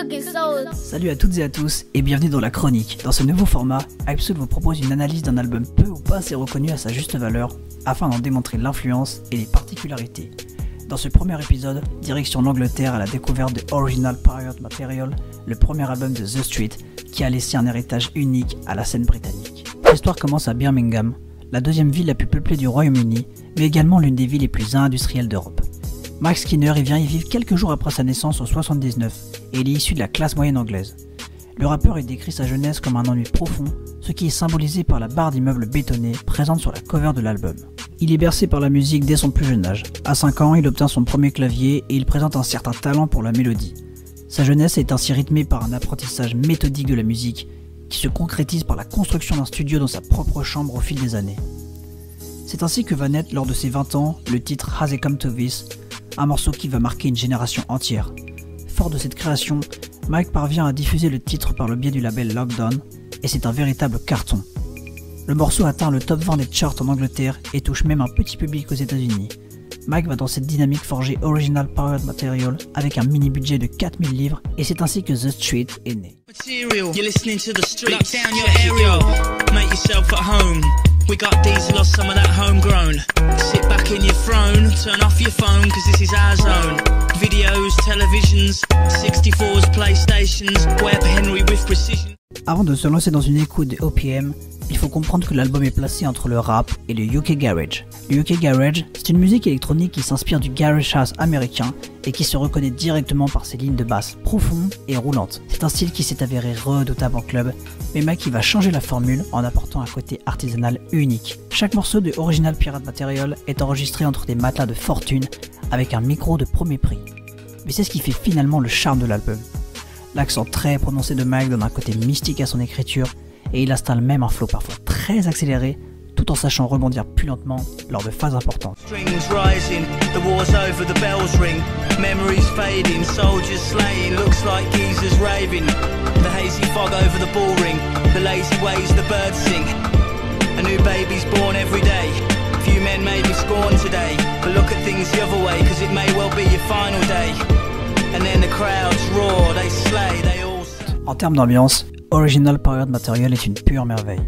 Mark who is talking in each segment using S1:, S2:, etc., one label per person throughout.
S1: cooking soul.
S2: Salut à toutes et à tous et bienvenue dans la chronique. Dans ce nouveau format, Hypesoul vous propose une analyse d'un album peu ou pas assez reconnu à sa juste valeur afin d'en démontrer l'influence et les particularités. Dans ce premier épisode, direction l'Angleterre à la découverte de Original Pirate Material, le premier album de The Street qui a laissé un héritage unique à la scène britannique. L'histoire commence à Birmingham, la deuxième ville la plus peuplée du Royaume-Uni, mais également l'une des villes les plus industrielles d'Europe. Mike Skinner y vient y vivre quelques jours après sa naissance en 79 et il est issu de la classe moyenne anglaise. Le rappeur y décrit sa jeunesse comme un ennui profond, ce qui est symbolisé par la barre d'immeubles bétonnés présente sur la cover de l'album. Il est bercé par la musique dès son plus jeune âge. À 5 ans, il obtient son premier clavier et il présente un certain talent pour la mélodie. Sa jeunesse est ainsi rythmée par un apprentissage méthodique de la musique qui se concrétise par la construction d'un studio dans sa propre chambre au fil des années. C'est ainsi que va naître lors de ses 20 ans le titre Has It Come to This, un morceau qui va marquer une génération entière. Fort de cette création, Mike parvient à diffuser le titre par le biais du label Lockdown et c'est un véritable carton. Le morceau atteint le top 20 des charts en Angleterre et touche même un petit public aux États-Unis. Mike va dans cette dynamique forger Original Pirate Material avec un mini budget de 4000 livres et c'est ainsi que The Street est né.
S3: We got diesel or some of that homegrown. Sit back in your throne, turn off your phone cause this is our zone. Videos, televisions, 64s, PlayStations, Webb Henry with precision.
S2: Avant de se lancer dans une écoute de OPM, il faut comprendre que l'album est placé entre le rap et le UK Garage. Le UK Garage, c'est une musique électronique qui s'inspire du garage house américain et qui se reconnaît directement par ses lignes de basse profondes et roulantes. C'est un style qui s'est avéré redoutable en club, mais Mike va changer la formule en apportant un côté artisanal unique. Chaque morceau de Original Pirate Material est enregistré entre des matelas de fortune avec un micro de premier prix. Mais c'est ce qui fait finalement le charme de l'album. L'accent très prononcé de Mike donne un côté mystique à son écriture et il installe même un flow parfois très accéléré tout en sachant rebondir plus lentement lors de phases importantes.
S3: Strings rising, the war's over, the bells ring. Memories fading, soldiers slaying, looks like geezers raving. The hazy fog over the ball ring, the lazy ways the birds sing. A new baby's born every day. Few men may be scorned today, but look at things the other way, cause it may well be your final day. And then the crowds roar, they slay, they all...
S2: En termes d'ambiance, Original Pirate Material est une pure merveille.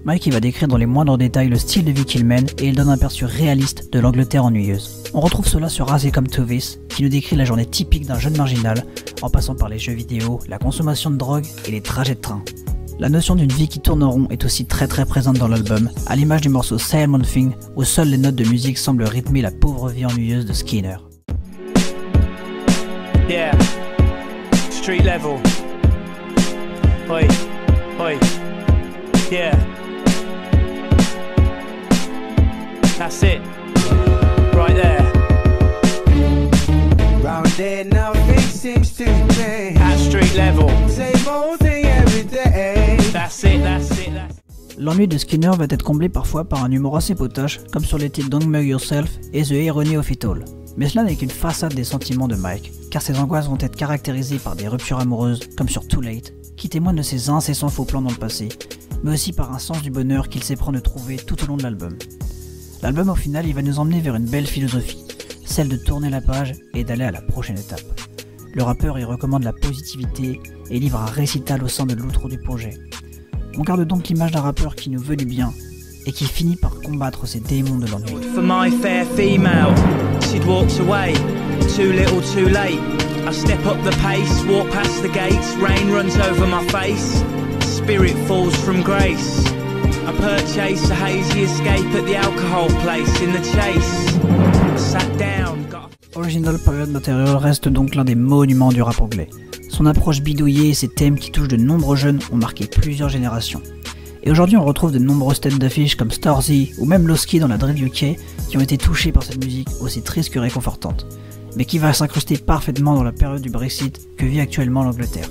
S2: Mike va décrire dans les moindres détails le style de vie qu'il mène et il donne un aperçu réaliste de l'Angleterre ennuyeuse. On retrouve cela sur Has It Come to This, qui nous décrit la journée typique d'un jeune marginal, en passant par les jeux vidéo, la consommation de drogue et les trajets de train. La notion d'une vie qui tourne en rond est aussi très présente dans l'album, à l'image du morceau Salmon Thing, où seules les notes de musique semblent rythmer la pauvre vie ennuyeuse de Skinner.
S3: Yeah, street level. Oi, oi, yeah. That's it, right there.
S4: Round there, nothing seems to change.
S3: At street level.
S4: Same old thing every day.
S3: That's it, that's it, that's it.
S2: L'ennui de Skinner va être comblé parfois par un humour assez potache, comme sur les titres Don't Mug Yourself et The Irony of It All. Mais cela n'est qu'une façade des sentiments de Mike, car ses angoisses vont être caractérisées par des ruptures amoureuses, comme sur Too Late, qui témoignent de ses incessants faux plans dans le passé, mais aussi par un sens du bonheur qu'il s'éprend de trouver tout au long de l'album. L'album au final, il va nous emmener vers une belle philosophie, celle de tourner la page et d'aller à la prochaine étape. Le rappeur y recommande la positivité et livre un récital au sein de l'outro du projet. On garde donc l'image d'un rappeur qui nous veut du bien et qui finit par combattre ces démons de l'ennui.
S3: For my fair female, she'd walked away, too little too late. I step up the pace, walk past the gates, rain runs over my face, spirit falls from grace. I purchase a hazy escape at the alcohol place in the chase. I sat down, got...
S2: Original Pirate Material reste donc l'un des monuments du rap anglais. Son approche bidouillée et ses thèmes qui touchent de nombreux jeunes ont marqué plusieurs générations. Et aujourd'hui on retrouve de nombreuses têtes d'affiche comme Stormzy ou même Lowski dans la drill UK qui ont été touchés par cette musique aussi triste que réconfortante, mais qui va s'incruster parfaitement dans la période du Brexit que vit actuellement l'Angleterre.